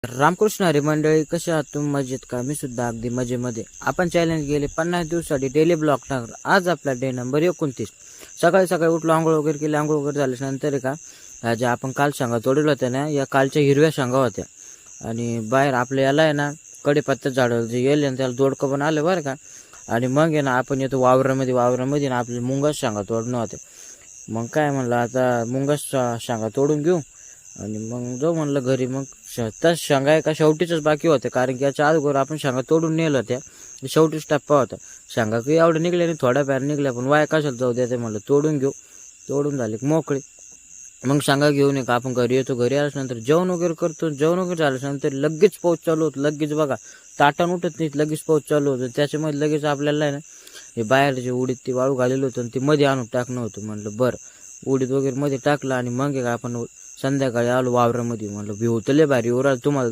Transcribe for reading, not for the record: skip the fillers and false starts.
रामकृष्ण हरी मंडळी, कशा आहात तुम्ही? मजेत का? मी सुद्धा अगदी मजेमध्ये. आपण चॅलेंज गेले 50 दिवसासाठी डेली ब्लॉग टाकणार. आज आपला डे नंबर 29. सकाळी सकाळी उठलो, आंघोळ वगैरे केली. आंघोळ वगैरे झाल्यानंतर आहे का, ज्या आपण काल शेंगा तोडल्या होत्या ना, या कालच्या हिरव्या शेंगा होत्या. आणि बाहेर आपल्या याला आहे ना, कडीपत्ता झाड जे येईल ना, त्याला दोडकं पण आलं बरं का. आणि मग आहे ना, आपण येतो वावरामध्ये ना आपल्या मुंगास शेंगा तोडणं होते. मग काय म्हणलं, आता मुंगास शेंगा तोडून घेऊ आणि मग जाऊ म्हणलं घरी. मग त्या शेंगा एका शेवटीच बाकी होत्या, कारण की याच्या अगोदर आपण शेंगा तोडून नेलं होत्या. शेवटीच टप्पा होता. शेंगा काही एवढं निघल्या नाही, थोड्या प्यार निघल्या, पण वाया कशाला जाऊ द्या ते म्हणलं, तोडून घेऊ. तोडून झाले मोकळे. मग शेंगा घेऊन एक आपण घरी येतो. घरी आल्यानंतर जेवण वगैरे करतो. जेवण वगैरे झाल्यानंतर लगेच पाऊस चालू होतो. लगेच बघा, ताटान उठत नाही, लगेच पाऊस चालू होतो. त्याच्यामध्ये लगेच आपल्याला आहे ना, हे बाहेर जे उडीत ती वाळू घालेलं होतं आणि ते मध्ये आणून टाकणं होतं. म्हणलं बरं, उडीद वगैरे मध्ये टाकलं आणि मग आपण संध्याकाळी आलो वावरामध्ये. म्हणलं भिवतले भारी उरा तुम्हाला